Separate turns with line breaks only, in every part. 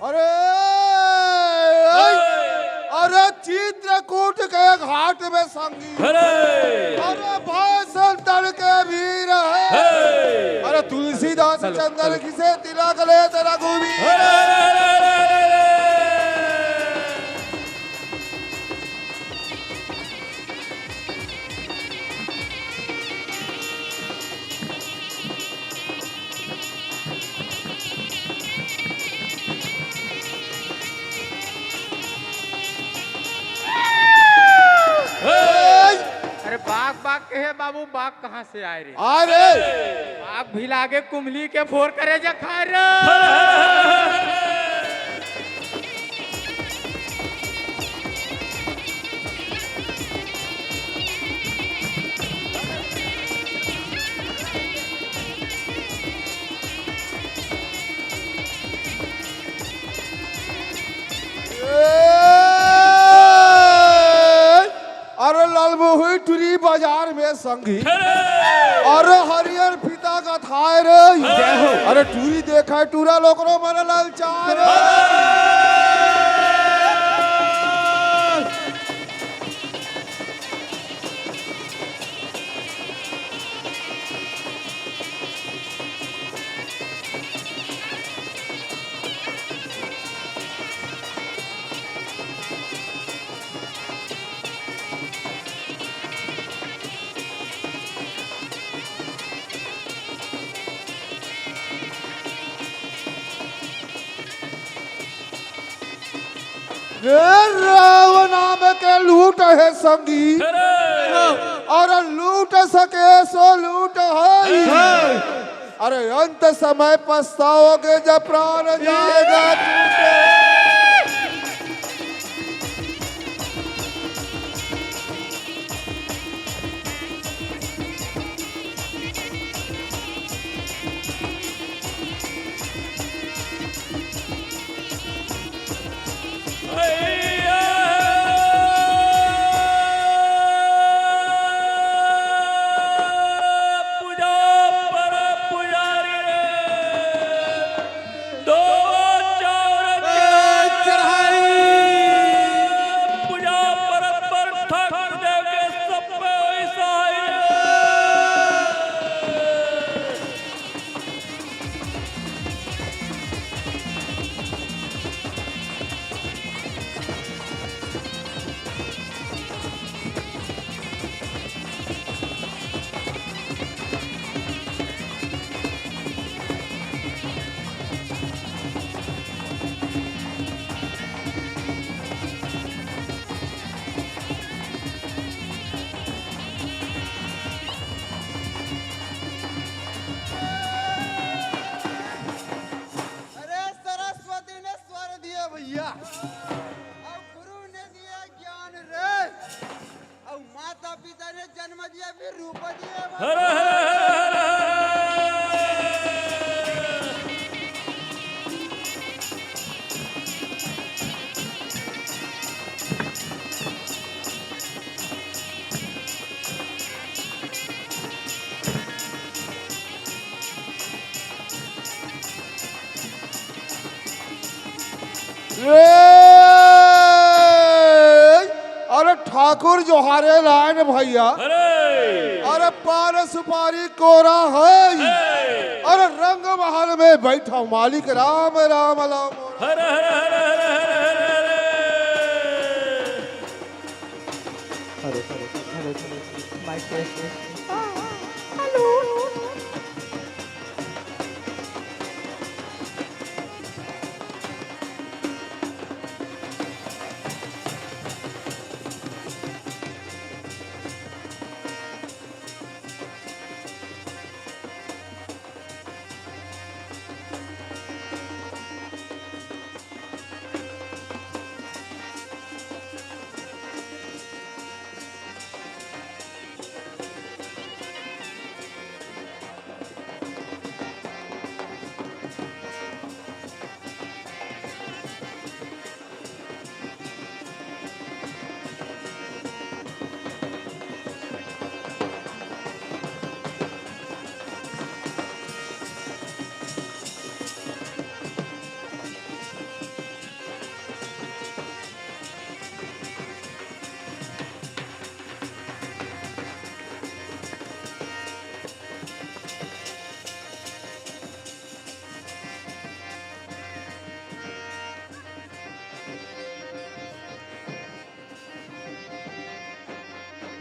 अरे अरे चित्रकूट के घाट में संगी, अरे भाषण के वीर है, अरे तुलसीदास चंदन किसे तिलक ले तेरा गोविंद।
बाग बाग कहे बाबू, बाग कहाँ से आए रे?
अरे
बाग भी लागे कुमली के फोर करे जा खा रे।
अरे लालमोही टूरी बाजार में संगी, अरे हरियर पिता का थाय रे, अरे टूरी देखा टूरा लोकरो मन लालचार रावण नाम के लूट है संगी, और लूट सके सो लूट है, अरे अंत समय पछताओगे जब प्राण जाएगा टूटे। जन्म दिया फिर रूप दिया। अरे ठाकुर जोहारे लाइन भैया, अरे पान सुपारी कोरा है, अरे रंग महल में बैठा मालिक राम राम राम।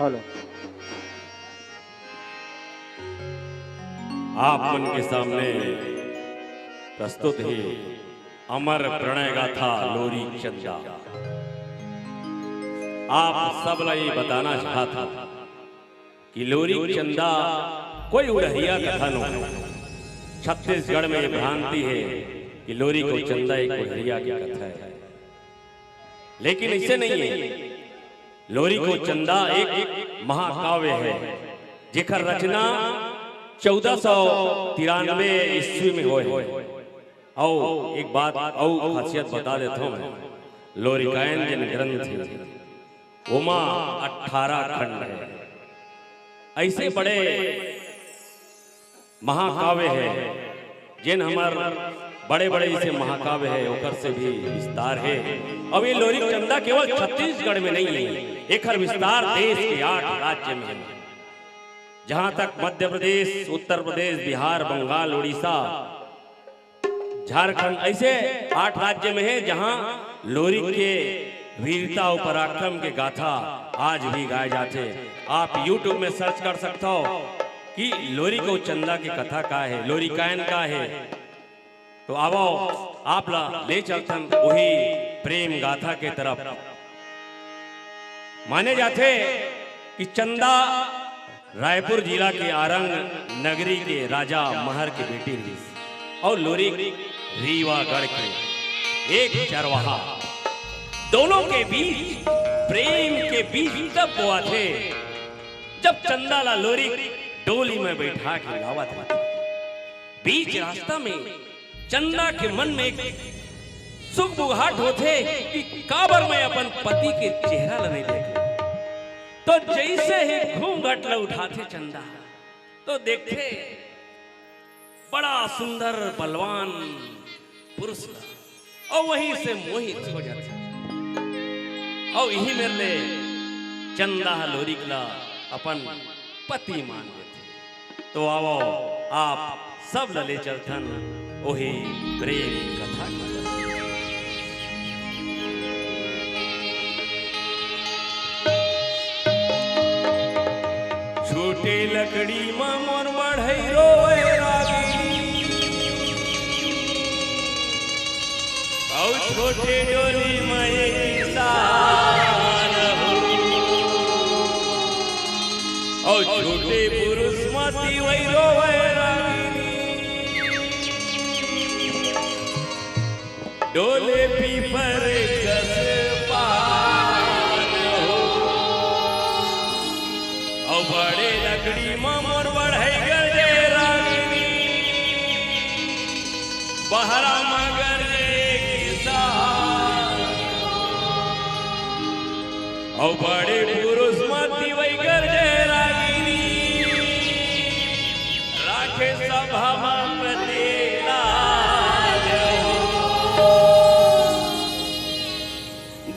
हेलो
आप मन के सामने प्रस्तुत है अमर प्रणय गाथा लोरी चंदा। आप सब ला ये बताना चाहता कि लोरी चंदा कोई उड़हिया कथा नहीं। छत्तीसगढ़ में ये भ्रांति है कि लोरी को चंदा एक उड़हिया की कथा है, लेकिन ऐसे नहीं है। लोरी को चंदा एक महाकाव्य है जेकर रचना 1493 ईस्वी में हुए। और एक बात और खासियत बता देता हूं मैं, लोरिकायन जिन ग्रंथ है उमा 18 खंड है। ऐसे बड़े महाकाव्य है जिन हमार बड़े बड़े ऐसे महाकाव्य है ओकर से भी विस्तार है। अब ये लोरी चंदा केवल छत्तीसगढ़ में नहीं है, एक विस्तार देश के 8 राज्य में है। जहां तक मध्य प्रदेश, उत्तर प्रदेश, बिहार, बंगाल, उड़ीसा, झारखंड, ऐसे 8 राज्य में है जहां लोरी के वीरता और पराक्रम के गाथा आज भी गाए जाते। आप YouTube में सर्च कर सकते हो कि लोरी को चंदा की कथा का है, लोरिकायन का है। तो आओ आप ला ले चलतन वही प्रेम गाथा के तरफ। माने जाते कि चंदा रायपुर जिला के आरंग नगरी के राजा महर की बेटी थी और लोरी रीवागढ़ के एक चरवाहा। दोनों के बीच प्रेम के बीज तब हुआ थे जब चंदा ला लोरी डोली में बैठा के लावा था। बीच रास्ता में चंदा के मन में एक सुख बुघाट होते कि काबर में अपन पति के चेहरा ला नहीं देख। तो जैसे ही घूंघट ला उठाते चंदा तो देखते बड़ा सुंदर बलवान पुरुष और वहीं से मोहित हो जाते। और यही मेरे ले चंदा लोरी ला अपन पति मान लेते। तो आओ आप सब लले चलथन वही प्रेम कथा की तरफ। छोटे लकड़ी में मोर बढ़ई रोए रागिनी और छोटे डोली में एक किसान हो और छोटे पुरुष मती वही रोए रागिनी डोले पीपर कस पान हो और बड़े लकड़ी मोर बढ़ई गए रागिनी बहरा मगर किसान और बड़े पुरुष मती वही गरजे रागिनी राखे सभा में तेरा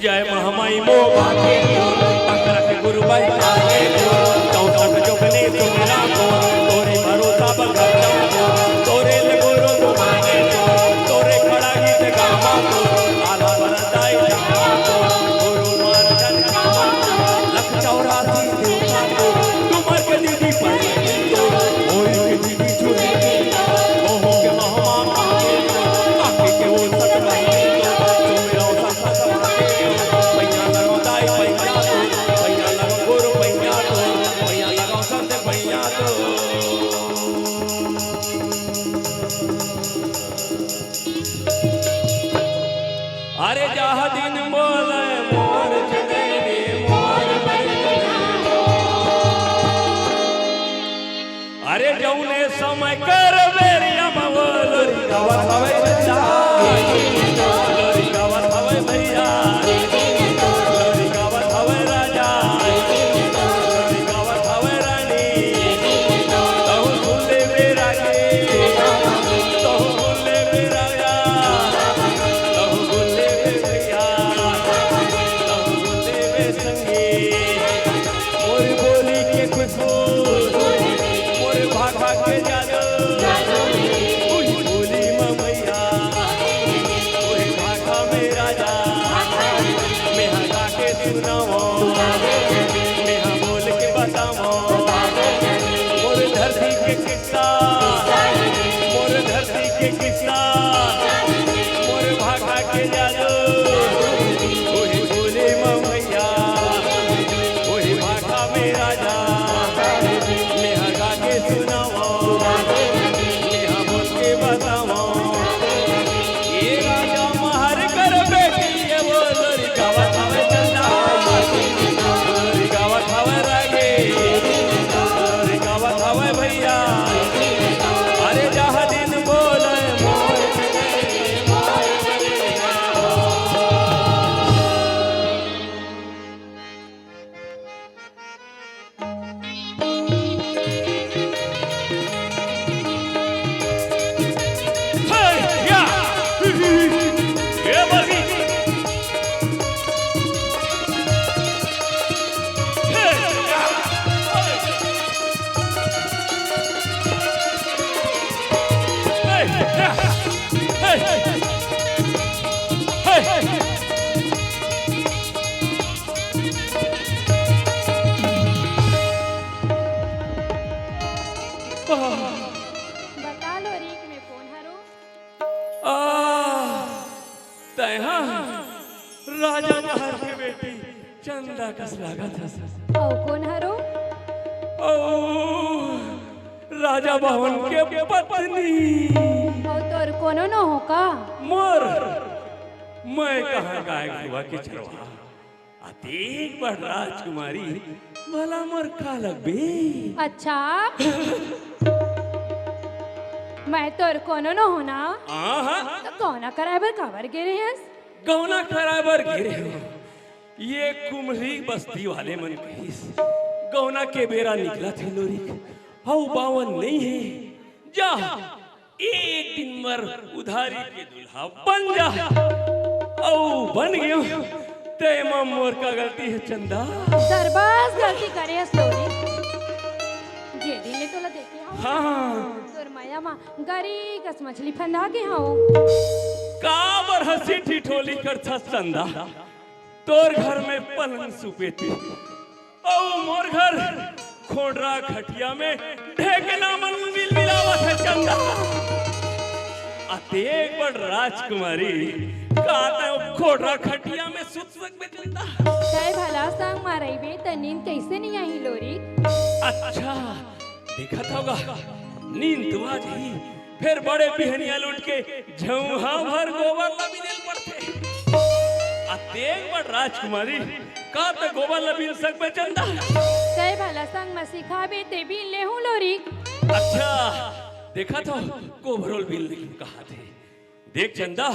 जय महामाई मो भागे तकरक गुरुबाई आगे 64 जोगने तुमरा को तोरे भरोसा बगल जाओ तोरे लगोरो को मांगे तोरे खड़ा गीत गावा को आला बरदाई जावा को गुरु मान जन गावा लख 84 देवता को तुमर के दीदी पर तो ओई के दीदी छुरे ओहो के महामान आके के वो सकरा तुमरा संसा पैया लगो दाई पैया लगो गुरु पैया लगो संत पैया तो अरे जहा दिन बोले मोर चंदेरी मोर अरे जौने समय कर बेरिया मवलोरी गावत हवे बच्चा लोरी गावत हवे भैया लोरी गावत हवे राजा लोरी गावत हवे रानी तहु भूले मेरा के तहु भूले मेरा तहु भूले भैया तहु भूले संगी मोर बोली के खुशबू मोर भाग भाग के जादू बोली ममैया के जादू वही बोले मैया वही भाषा में राजा नेहा गा के सुनाओ नेहा बोल के बताओ ये राजा महर कर बेटी ये वो लोरी गावत हवे चंदा लोरी गावत हवे रागे लोरी गावत हवे भैया अरे जहाँ दिन बोले मोर
बता लो रीक में कौन हरो
तैहा राजा महर के बेटी चंदा कस लागत हस
औ कौन हरो
ओ राजा भवन के पत्नी
औ तोर कोनो न हो का
मोर मैं कहाँ गायक हुआ के चरवा अतीक बड़ राजकुमारी भला मोर का लगबे
अच्छा मैं तोर कोनो न हो ना
आहा
तो कौना कराबर काबर गिरे हस
गौना खराबर गिरे हो ये कुमरी बस्ती वाले मन कहिस गौना के बेरा निकला थे लोरी हऊ बावन नहीं है जा एक दिन मर उधारी के दुल्हा बन जा औ बन गयो ते मोर का गलती है चंदा
सरबास गलती करे हस लोरी जे दिन ले तोला देखे हां
हाँ
तोर माया मा गरी कस मछली फंदा के हां
काबर हंसी ठिठोली कर था चंदा तोर घर में पलंग सुपेती औ मोर घर खोडरा खटिया में ढेकना मन मिल मिलावत है चंदा अतेक बड़ राजकुमारी काते खोडरा खटिया में सुत सकबे चंदा
काय भला संग मारैबे त नींद कैसे नहीं आई लोरी
अच्छा देखा होगा नींद तो आ जाई फिर बड़े बिहनिया लूट के झौहा भर गोबर लबिनेल पड़ते अतेक बड़ राजकुमारी का त गोबर लबिन सकबे चंदा
काय भला संग म सिखाबे ते भी ले हूं लोरी
अच्छा देखा तो गोबरोल बिल कहा थे देख चंदा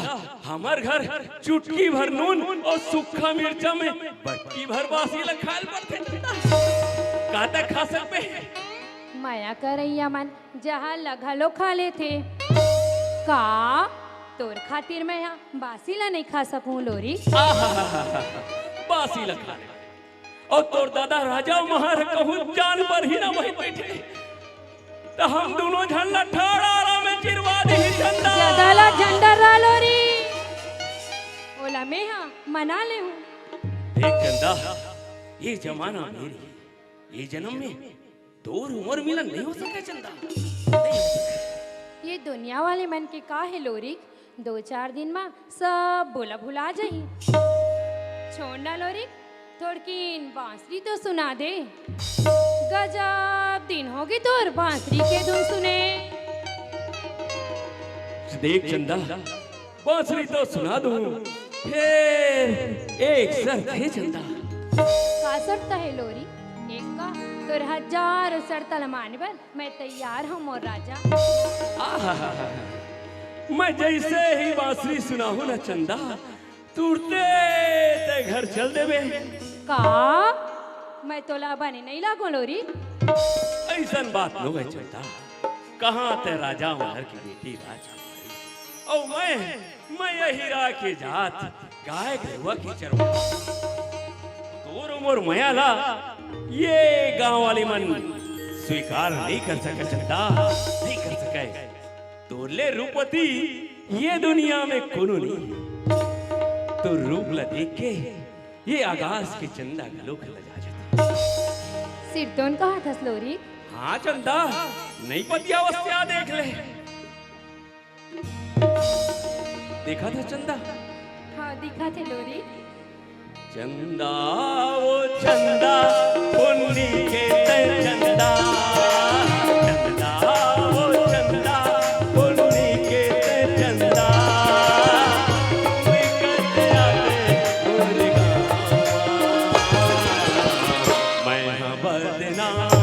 हमार घर चुटकी भर नून और सूखा मिर्चा में बटकी भर बासी लखाल पड़ते का तक खा सकबे
माया करैया मन जहाँ लघलो खा ले थे का तोर खातिर मैं यहाँ बासी ला नहीं खा सकूं लोरी
बासी लखा और तोर दादा राजा महार कहूँ जान पर ही ना वही बैठे तो हम दोनों झंडा ठाड़ा में चिरवा दी झंडा
जगला झंडा रा लोरी ओला मैं यहाँ मना ले हूँ
देख चंदा ये जमाना मेरी ये जन्म में तोर उम्र मिलन नहीं हो सके चंदा नहीं हो सके।
ये दुनिया वाले मन के का है लोरी 2-4 दिन में सब बोला भुला जाही छोड़ ना लोरी थोड़कीन बांसुरी तो सुना दे गजब दिन होगी तोर बांसुरी के धुन सुने
देख चंदा बांसुरी तो सुना दूं फिर एक शर्त है चंदा
का शर्त है लोरी एक का तोर 1000 शर्त माने पर मैं तैयार हूँ मोर राजा
आहा मैं जैसे ही बांसुरी सुनाहू ना चंदा तुरते ते घर चल देवे
का मैं तोला बने नहीं लागो लोरी
ऐसन बात न है चंदा कहाँ ते राजा महर की बेटी राजकुमारी और मैं यही रा के जात गाय गरुआ की चरवा तोर उमर मयाला ये गांव वाली मन स्वीकार नहीं कर सके चंदा नहीं कर सके तोरले रूपवती ये दुनिया में कोनो नहीं तो रूप ला देख के ये आकाश के चंदा गलो खला जा जाता
सिर तोन कहा था लोरी
हाँ चंदा नहीं पतियावस्था देख ले देखा था चंदा
दिखा थे लोरी।
चंदा वो चंदा पुन्नी के ते चंदा, चंदा वो चंदा पुन्नी के ते चंदा, तुम्हें कट आवे मुर्गा मैं हाँ बदनाम।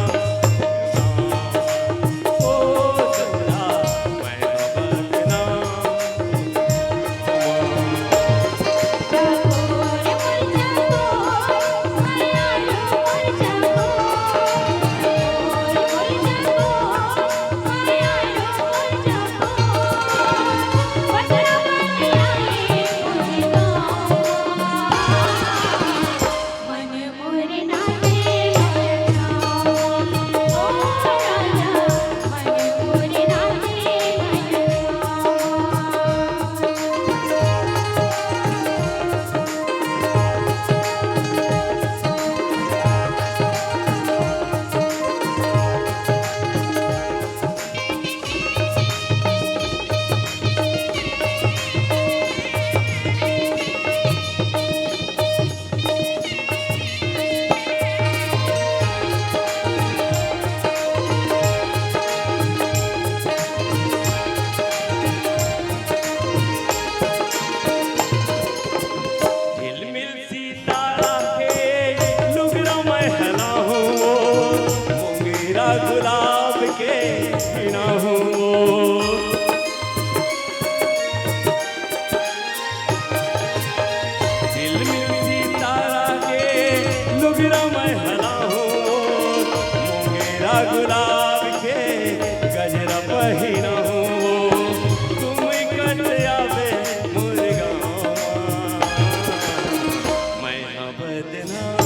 गुलाब के बिना हूँ दिल में सितारा के लुगरा मैं हला हूँ, मोगेरा गुलाब के गजरा पहिना हूँ, तुम कट आवे मुर्गा मैं हाँ बदनाम।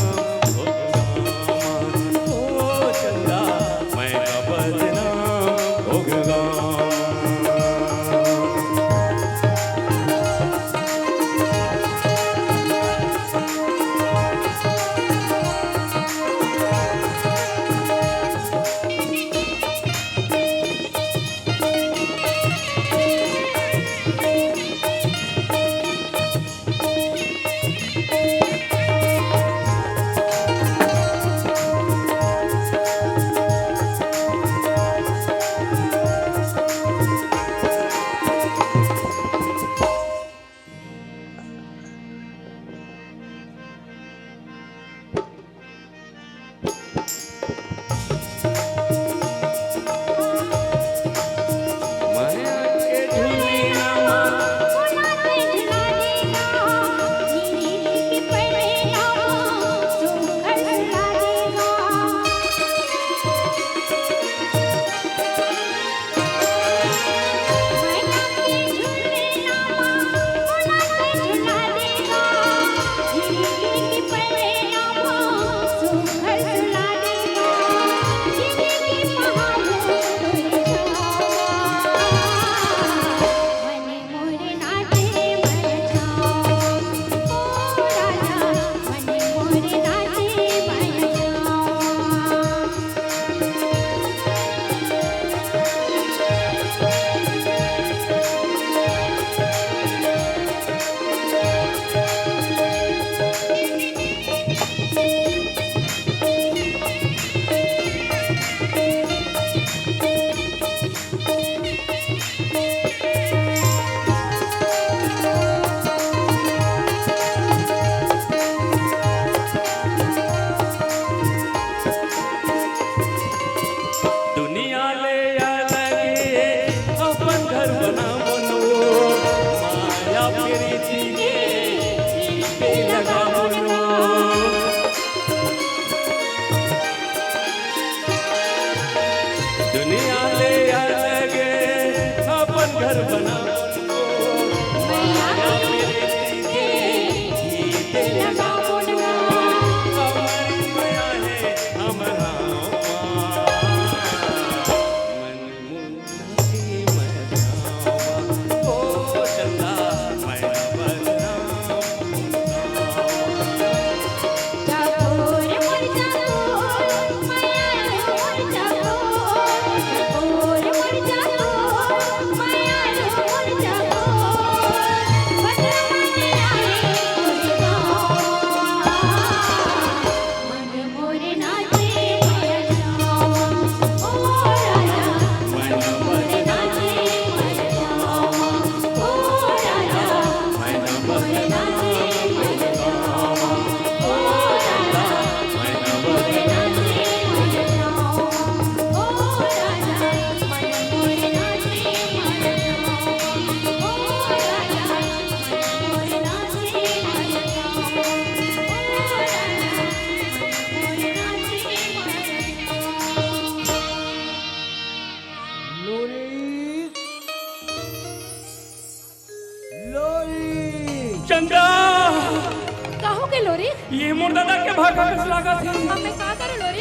है लोरी?
ये मोर दादा के भागा कस लगा थी।
हमें का करे लोरी?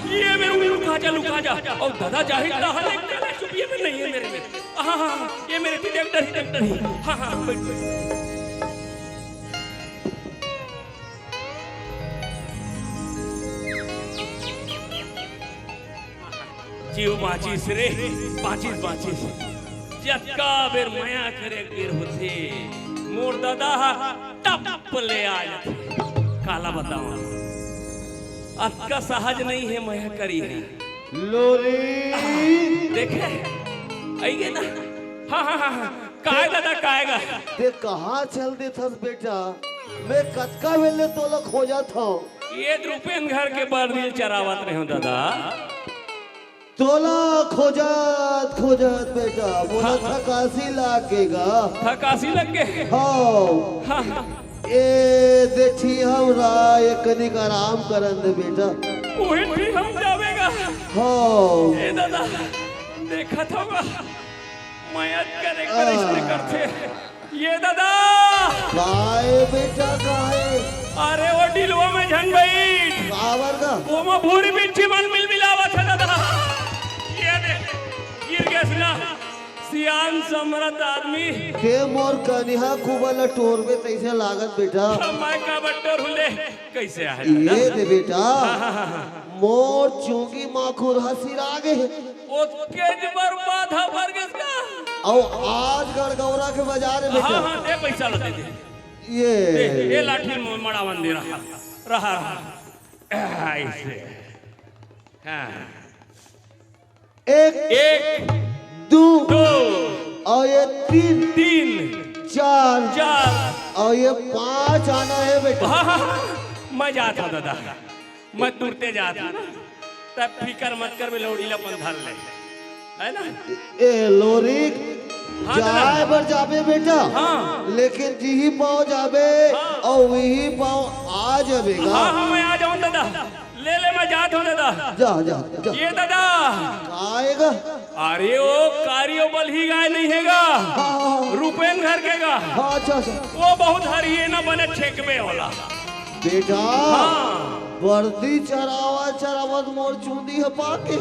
ये मेरे लुका जा और दादा जाहिर रहा लेकिन चुपिए में नहीं है मेरे में। हाँ ये मेरे ट्रैक्टर ही हाँ बैठ। जीव बाचिस रे बाचिस जक्का बेर माया करे गिर होते मोर दादा टप ले आया काला बताओ अक्का सहज नहीं है माया करी है
लोरी
देखे आइए ना हाँ काय दादा काएगा
ते कहाँ चल दे थस बेटा मैं कतका वेले तोला खोजा था
ये रुपेन घर के बर्दिल चरावत रहे हो दादा
तोला खोजत बेटा बोला थकासी लागेगा
थकासी लग गए
हाँ ए देखी हमरा एक निक आराम करन दे बेटा
ओहे ठीक हम जावेगा
हाँ
ए दादा देखा था माया करे इसने करते ये दादा
काहे बेटा काहे
अरे वो डिलवा में झन गई
आवर का
वो में भूरी मिर्ची मन मिलावा था दादा ये दे गिर गया सुना सियान समरत आदमी
के मोर कनिहा कुबल टोर में तैसे लागत बेटा
मैं का बट्टर हुले कैसे आए
ये दे बेटा मोर चूंगी माखुर हसीरा गए
ओ केज बर्बाद है बरगस का
और आज गड़गौरा के बाजार में बेटा
हाँ दे पैसा ला दे ये लाठी मड़ा बंदी रहा ऐसे हाँ एक
दो
दो
और ये तीन चार और ये 5 आना है बेटा
मैं जाता दादा मैं तुरते जाता तब फिकर मत कर मैं लौड़ी लपन धर ले है ना
ए लोरी जाए बर जाबे बेटा लेकिन जी पाओ जाबे और वही पाओ आ जाबेगा
हाँ मैं आ जाऊं दादा ले मैं जाता हूँ दादा
जा
ये दादा
आएगा
अरे वो कारियो बल ही गाय नहीं हैगा रुपेन घर के गा
अच्छा
वो बहुत हरी है ना बने छेकबे वाला
बेटा वर्दी चरावत मोर चूंदी है पाके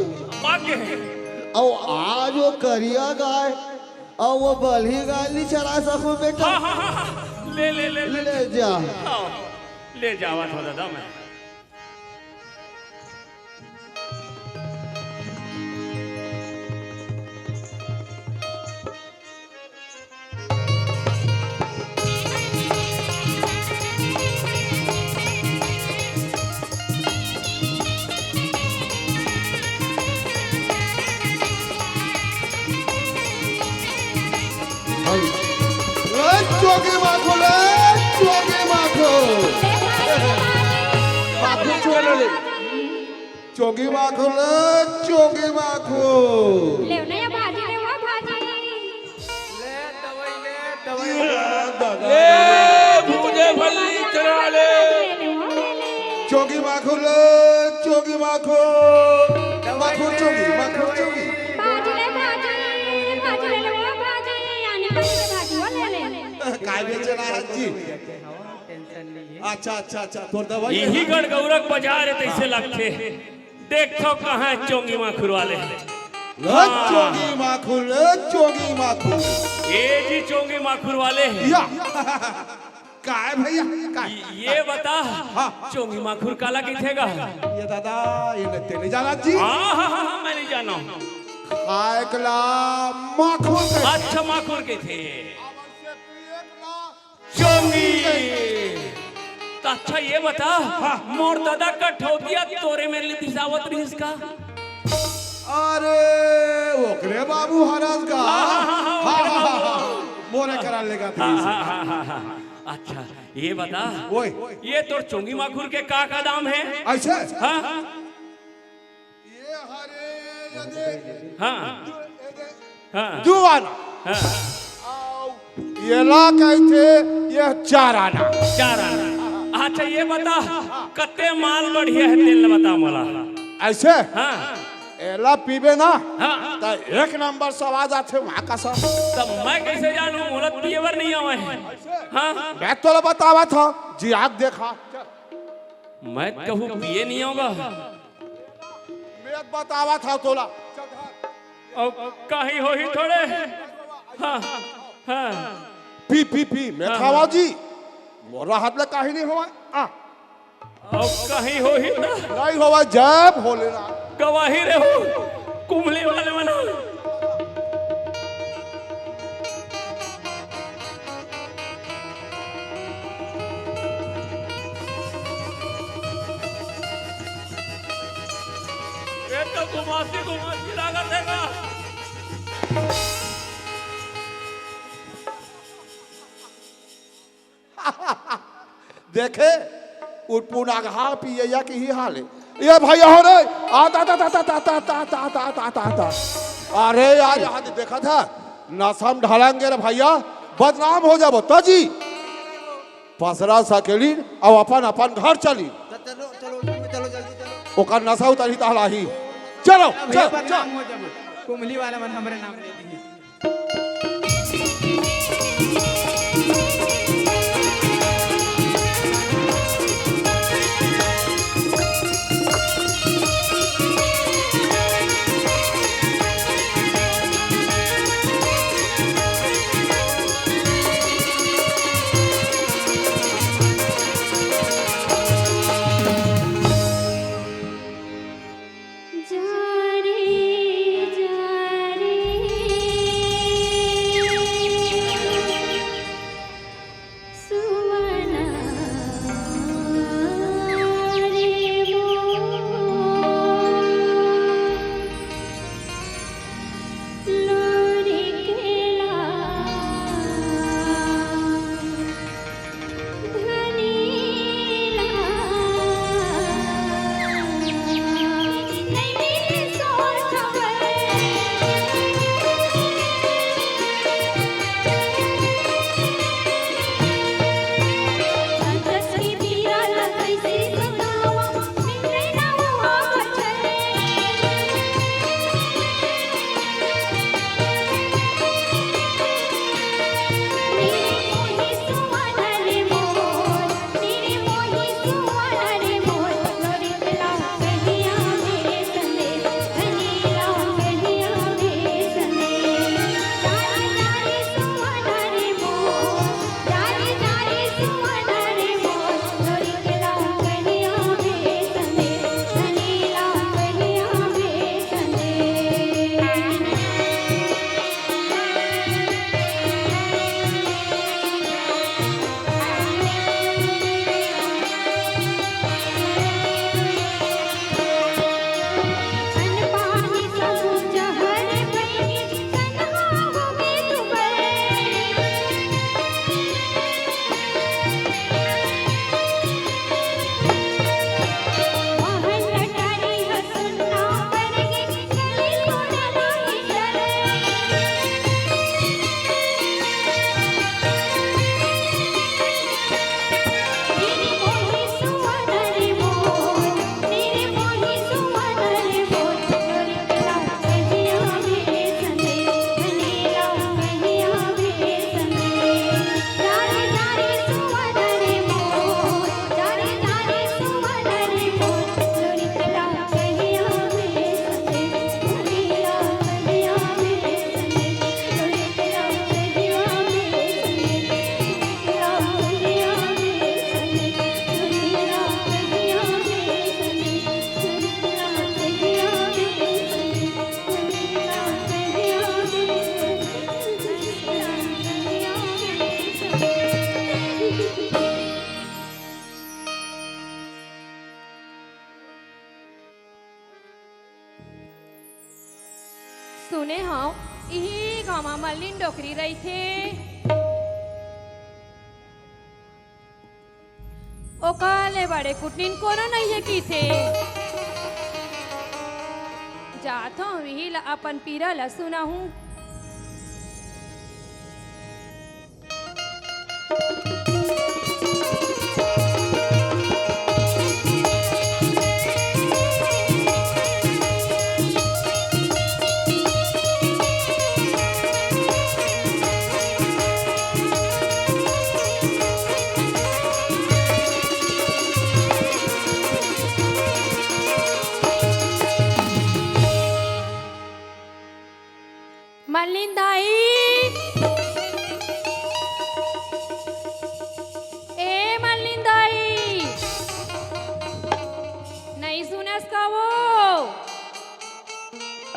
और आज वो करिया गाय और वो बलही गाय नहीं चरा सको बेटा
ले
जा
ले जावा था दादा मैं
चोगी माखो
ले नया भाजी ले वो भाजी
ले दवाई ले भूजे फली चढ़ा ले
चोगी माखो चोगी माखो चोगी
भाजी ले वो भाजी यानी भाजी वो ले
काय बेचना है जी
टेंशन नहीं है
अच्छा तो दवाई
यही गड़गौरक बाजार है तैसे लगते देखो कहाँ चोंगी माखुर वाले
चोगी माखुर
ये जी चोंगी माखुर वाले
या काय भैया काय
ये बता चोंगी माखुर काला किथेगा
ये दादा ये नते नहीं जाना जी
हाँ मैं नहीं जाना
आयकला माखुर
अच्छा माखुर के थे चोंगी तो अच्छा ये बता मोर दादा का ठोकिया तोरे मेरे लिए दिसावत रही इसका
अरे ओकरे बाबू हराज का मोरे करा लेगा
अच्छा ये बता
ओए
ये तो चोंगी माखुर के का दाम है
ऐसे
हाँ
ये हरे
हाँ
जुआना ये ला कहते ये 4 आना
अच्छा ये बता कत्ते माल बढ़िया है तेल बता मोला
ऐसे
हाँ
एला पीबे ना
हाँ
तो 1 नंबर स्वाद आते वहाँ का सब
तब मैं कैसे जानूं मोला पिएवर नहीं आवे हाँ
मैं तो बतावा था
जी आग देखा
मैं कहूँ पिए नहीं होगा
मैं बतावा था तोला
और कहीं हो ही थोड़े हाँ हाँ
पी पी पी मैं खावा जी मोरा हाथ में काहे नहीं हुआ
और कहीं हो ही ना
नहीं हुआ जब हो लेना
गवाही रहो कुमली वाले बना ये तो घुमासी घुमासी लागत देगा
देखे उठपुना घाव पिए या की ही हाल है ये भैया हो रे आता ता ता ता ता ता ता ता ता ता ता ता अरे यार यहाँ देखा था नशम ढालेंगे रे भैया बदनाम हो जाबो तो जी पसरा सकेली और अपन अपन घर चली
चलो चलो चलो जल्दी चलो
ओकर नशा उतरी तहलाही चलो
भैया
चल चल
बदनाम हो जाब कुमली वाला मन हमरे नाम ले दी
सुने हाँ यही गामा मल्लिन डोकरी रही थे ओकाले बड़े कुटनीन कोनो नहीं है की थे जाता हूँ यही अपन पीरा ला सुना हूँ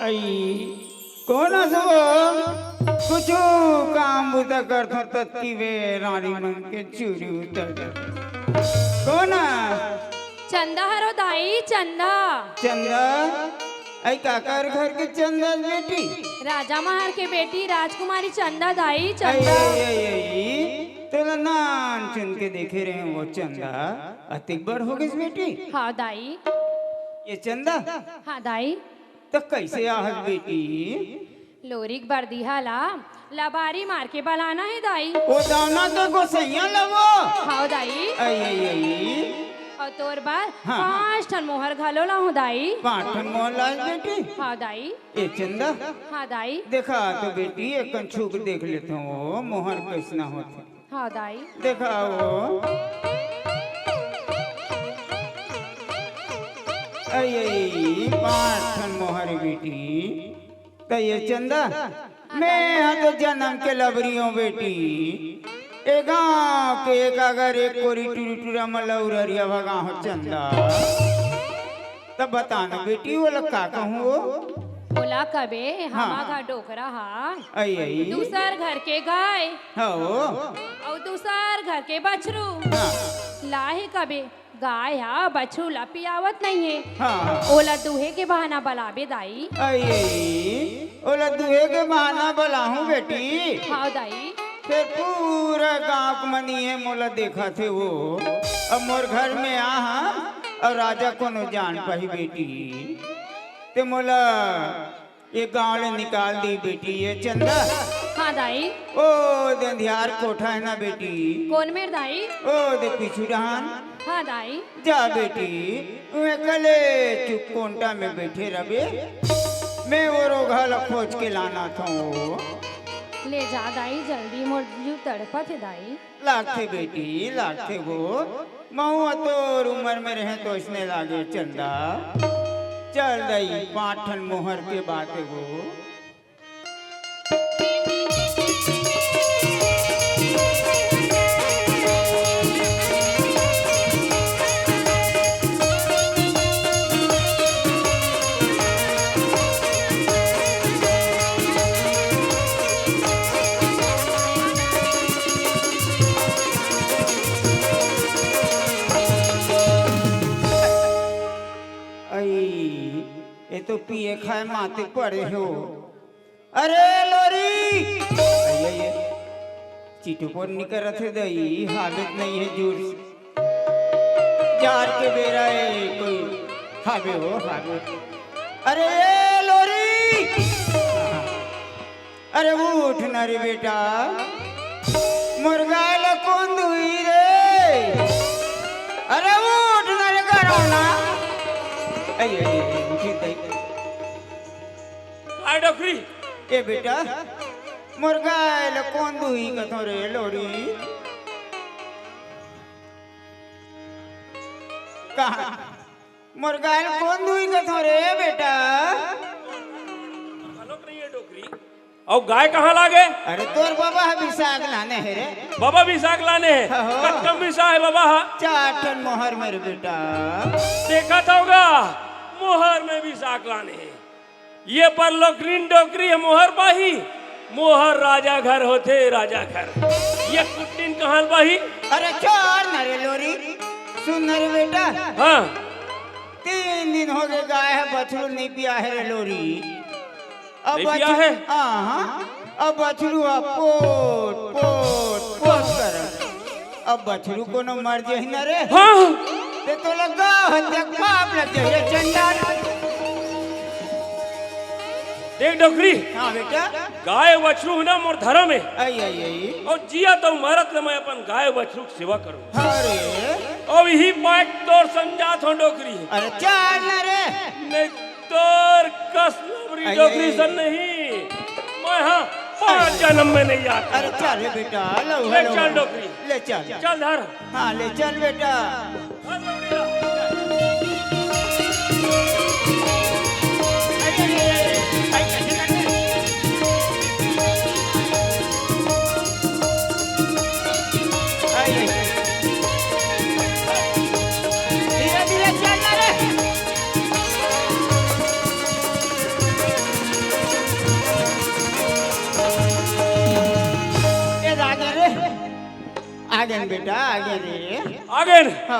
आई कौन सब कुछ काम बुता करता तत्की वे रानी मन के चूरी उतर कौन
चंदा हरो दाई चंदा।
चंदा आई काकर घर के चंदा बेटी
राजा महार के बेटी राजकुमारी चंदा दाई
आई
चंदा।
तेरा नाम सुन के देखे रहे हैं वो चंदा अतिक बड़ हो गई बेटी।
हाँ दाई।
ये चंदा
हाँ दाई।
तो कैसे आहत बेटी
लोरिक बर्दी हाला लबारी मार के बलाना है दाई।
वो दाना तो गोसैया लगो।
हाँ दाई।
आई
और तोर बार
हाँ।
5 ठन मोहर घलो ला हूँ दाई।
5 ठन मोहर लाज बेटी।
हाँ दाई।
ए चंदा
हाँ दाई।
देखा तो बेटी एक छूक देख लेते हो मोहर कैसना होते।
हाँ दाई।
देखा वो आई 5 ठन मोहर बेटी तो ये चंदा मैं हाँ तो जन्म के लबरियों बेटी ए गाँव के एक अगर एक कोरी टूरी टूरा मलौरिया भगा हो चंदा तब बताना बेटी वो लोग का कहूँ वो
बोला कबे
हाँ।
हमा का डोकरा हा
आई
दूसर घर के गाय
हाँ
और दूसर घर के बछरू
हाँ
लाहे कबे गाय हा बछरू ला पियावत नहीं है।
हाँ
ओला दूहे के बहाना बलाबे दाई।
आई ओला दुहे के बहाना बलाहूँ बेटी।
हाँ दाई।
फिर पूरा गांव मनी है मोला देखा थे वो अब मोर घर में आहा और राजा को न जान पाई बेटी ते मोला ये गांव ले निकाल दी बेटी ये चंदा।
हाँ दाई।
ओ दंधियार कोठा है ना बेटी
कौन मेर दाई।
ओ दे पीछू डहान
हाँ दाई।
जा बेटी मैं कले चुप कोंटा में बैठे रबे मैं वो रोघा खोज के लाना था वो
ले जा दाई जल्दी मोर जीव तड़पत है दाई।
लागते बेटी लागते वो मऊ तो उम्र में रहे तो इसने लागे चंदा चल दई 5 ठन मोहर के बात है वो तो पिए खाए माते पड़े हो। अरे लोरी चीटू पर निकर थे दई हालत नहीं है जोर जार के बेरा है कोई हावे हो हावे। अरे लोरी अरे उठ ना रे बेटा मुर्गा ला कौन दुई रे। अरे उठ ना रे घरौना।
डोकरी
ए बेटा मुर्गा ला कौन दुई कथो रे लोरी कहा मुर्गा ला कौन दुई कथो रे बेटा।
और गाय कहाँ लागे।
अरे तोर बाबा विशाख लाने है रे।
बाबा विशाख लाने है कम विशा है बाबा
4 टन मोहर मेरे बेटा
देखा था होगा मोहर में विशाख लाने है ये पर लोकरीन डोकरी है मोहर बाही मोहर राजा घर होते राजा घर ये कुटिन कहाँ बाही।
अरे छोड़ न रे लोरी सुन न रे बेटा।
हाँ
3 दिन हो गए गाय है बछरू नहीं पिया है रे लोरी। अब
नहीं पिया है
अब बछरू पोट पोट पोट कर अब बछरू को न मर जाए न रे।
हाँ
ते तो लगा हत्या पाप लग जाए रे चंडाल।
देख डोकरी
हाँ बेटा
गाय बछरू ना मोर धर्म है
आई
और जिया तो मरत मैं अपन गाय बछरू की सेवा करूँ।
अरे
और यही बात तोर समझात हो डोकरी
अरे चल न रे
नहीं तोर कस लबरी डोकरी सन नहीं मैं हाँ 5 जन्म में नहीं आता।
अरे चल बेटा
ले चल डोकरी
ले चल
चल धर
हाँ ले चल बेटा। धीरे धीरे चल रे। आगे न बेटा आगे रे
आगे
हो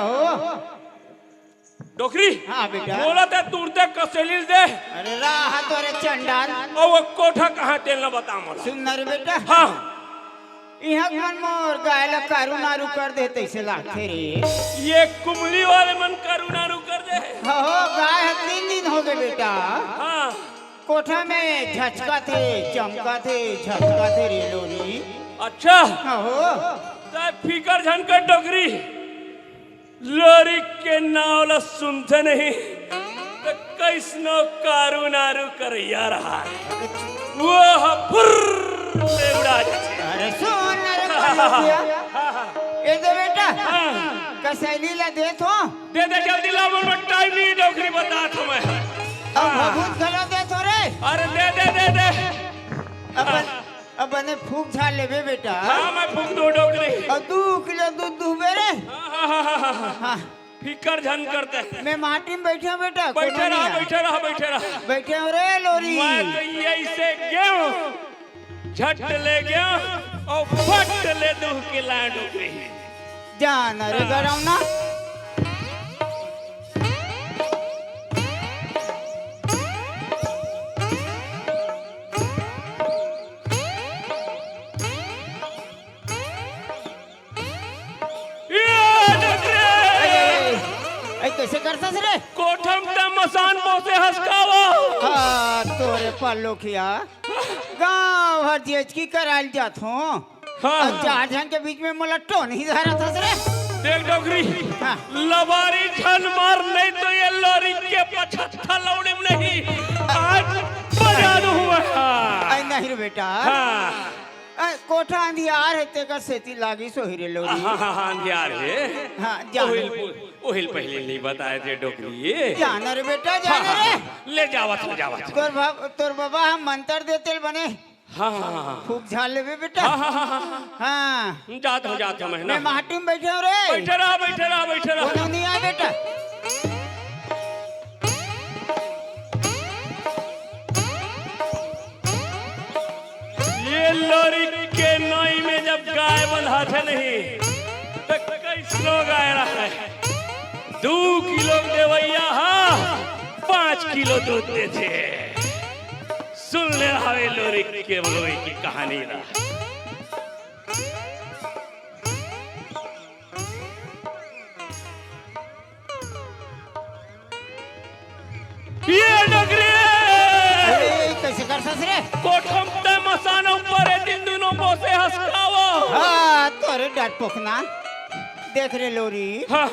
डोकरी
हाँ बेटा
बोला था तुरते कसैली दे
अरे राह तोरे चंडाल
और वो कोठा कहाँ तेल न बता मोला
सुन रे बेटा
हाँ
यहाँ मन मोर गायला कारू नारू कर दे तैसे लागते रे
ये कुमली वाले मन करुणारू कर दे
हो गाय 3 दिन हो गए बेटा
हाँ
कोठा में झचका थे चमका थे झटका थे रे लोरी
अच्छा
हो
फिकर झनकर डोकरी लोरी के नावला सुनते नहीं तो कैसनो कारू नारू कर रहा है वो फुर्र से उड़ा जाते
अरे सुन रे पलोकिया ए दे बेटा कसैली ला दे तो
दे जल्दी ला मोर टाइम नहीं डोकरी बता तो मैं
अब भभूत खला दे तो रे
अरे दे
अब ने फूक झाल लेबे बेटा
हाँ मैं फूक दो डोकरी
और 2 किलो दूध दूबे रे
हाँ फिकर झन करते हैं
मैं माटी में बैठा बेटा
बैठे रहा
बैठे हो रे लोरी
मैं तो यही से गया झट ले गया और फट ले दूह के ला डोकरी
जान रे गरौना कैसे करता रे
कोठम ते मसान पोसे हसकावा
हाँ तोरे पल्लोखिया गांव हर चीज की कराल जात हो
हाँ
चार जन के बीच में मोला टोन ही धरा था रे
देख डोकरी
हाँ।
लबारी झन मार नहीं तो ये लोरी के पछत्ता लौड़े में नहीं आज बजा दो हुआ
आई नहीं रे बेटा
हाँ
कोठा अंधियार है तेकर सेती लागी सोहिरे लोरी
हाँ अंधियार है
हाँ जान
ओहिल पहले नहीं बताए थे डोकरी
जान रे बेटा जान रे
ले जावा
तोर बाबा हम मंत्र देते बने
हाँ
फूक झाल लेबे बेटा हाँ
जात हो मैं
मैं माटी में बैठे हूँ रे
बैठे रहा
कोनो नहीं आ बेटा
ये लोरी के नई में जब गाय बंधा थे नहीं तो कैसनो गाय रहा है 2 किलो देवैया हाँ 5 किलो दूध देते सुन ले हवे लोरी के बलोई की कहानी रहा ये डोकरी
कैसे कर ससरे
कोठम ते मसान ऊपर है दिन दोनों पोसे हसकावा
हाँ तोरे डाट पोखना देख रे लोरी
हाँ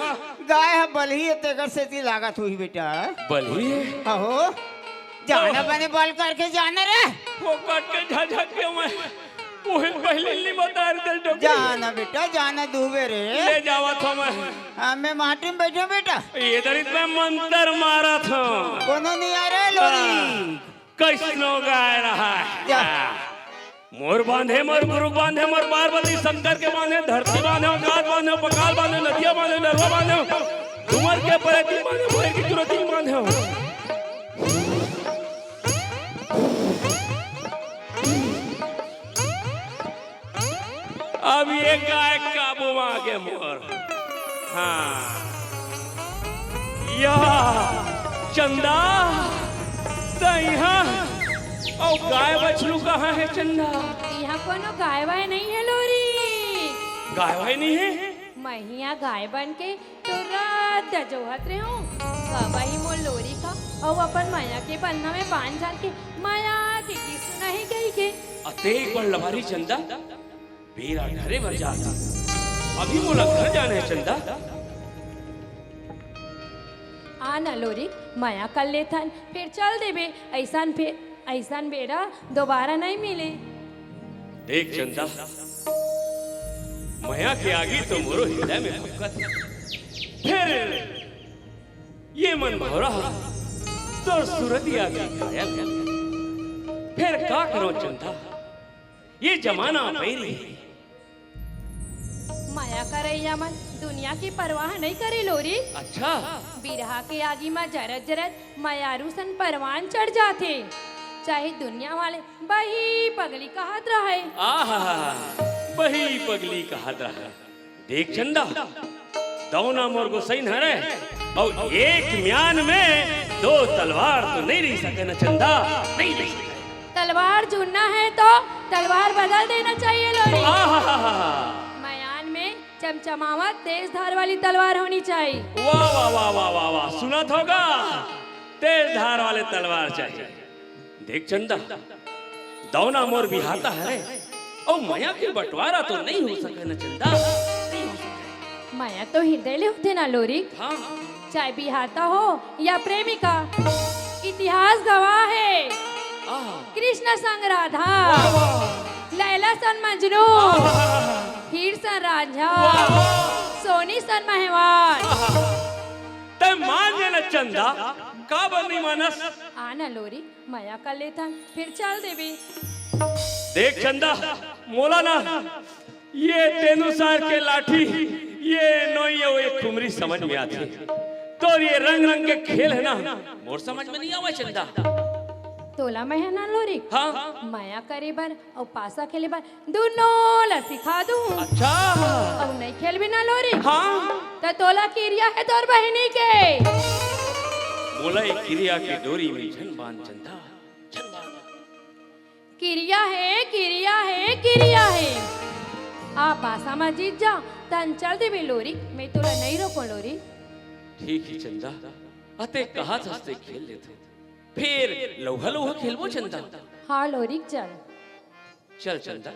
गाय है बलही है तेकर सेती लागत हुई बेटा
बली
हो जाना बने बल करके जाने रे
वो काट के झझक के मैं ओहे पहले नहीं बता रहे थे डॉक्टर
जाना बेटा जाना दूबे रे
ले जावा था मैं
हाँ मैं माटी में बैठा बेटा
इधर इतना मंत्र मारा था
कोनो नहीं आ रहा लोरी
कैसनो गाय रहा
जा।
है मोर बांधे मोर गुरु बांधे मोर पार्वती शंकर के बांधे धरती बांधे आकाश बांधे पकाल बांधे नदिया बांधे नरवा बांधे डूमर के परेती बांधे मोर की तुरती बांधे अब ये गाय काबू में आ गए मोर हाँ या चंदा यहाँ और गाय बछलू कहाँ है चंदा
यहाँ कोनो गाय वाय नहीं है लोरी
गाय वाय नहीं है
मैं यहाँ गाय बन के तो रात जोहत रहे हूँ बाबा ही मोर लोरी का और अपन माया के पन्ना में बांध जान के माया के किस नहीं गई के
अते एक बार लबारी चंदा बेरा घरे भर जाता अभी मोला घर जाना है चंदा
आना लोरी माया कर लेथन फिर चल देबे ऐसा बेरा दोबारा नहीं मिले
देख चंदा माया के आगे तो मोरो हृदय में फुकत फिर ये मन भौरा तो सूरतिया की कायल फिर का करो चंदा ये जमाना पैरी
माया करैया मन दुनिया की परवाह नहीं करे लोरी
अच्छा
बिरहा के आगी में जरत जरत मायारू सन परवान चढ़ जाते चाहे दुनिया वाले बही पगली कहत रहे
आहा बही पगली कहत रहा देख चंदा, दौना मोर को सही न रे, और एक म्यान में दो तलवार तो नहीं रह सके न चंदा, नहीं रह सके।
तलवार चुनना है तो तलवार बदल देना चाहिए लोरी।
आहाहाहा।
मयान में चमचमावत तेज धार वाली तलवार होनी चाहिए।
वाह वाह वाह वाह वाह वाह, सुना था होगा, तेज धार वाले तलवार चाहिए। देख चंदा, दौना मोर बिहाता है रे, और माया के बंटवारा तो नहीं हो सके न चंदा, नहीं हो सके।
माया तो हृदय ले होते ना लोरी,
हाँ
चाहे बिहाता हो या प्रेमिका, इतिहास गवाह है। कृष्ण संग राधा, लैला सन मजनू, हीर सन रांझा, सोनी सन महवान।
ते मान जे न चंदा, का बनी मानस?
आना लोरी, माया कर लेता, फिर चल देवी।
देख चंदा, मोला ना ये तेनुसार के लाठी, ये नोई वो एक खुमरी समझ में आती, तो ये रंग रंग के खेल है ना, मोर समझ में नहीं आवा चंदा।
तोला मैं है ना लोरी,
हाँ
माया करे बर और पासा खेले बर दोनों ला सिखा दूं।
अच्छा,
और नहीं खेल भी ना लोरी,
हाँ
तो तोला किरिया है तोर बहनी के।
मोला एक क्रिया की डोरी में झन बांध चंदा, झन बांध।
किरिया है, किरिया है, किरिया है। आप पासा में जीत जा, तन चल देवी लोरी, मैं तोला नहीं रोकूं लोरी।
ठीक है चंदा, अते कहा हंसते खेल लेते, फिर लोहा लोहा खेलबो चंदा।
हाँ लोरी चल।
चल चंदा।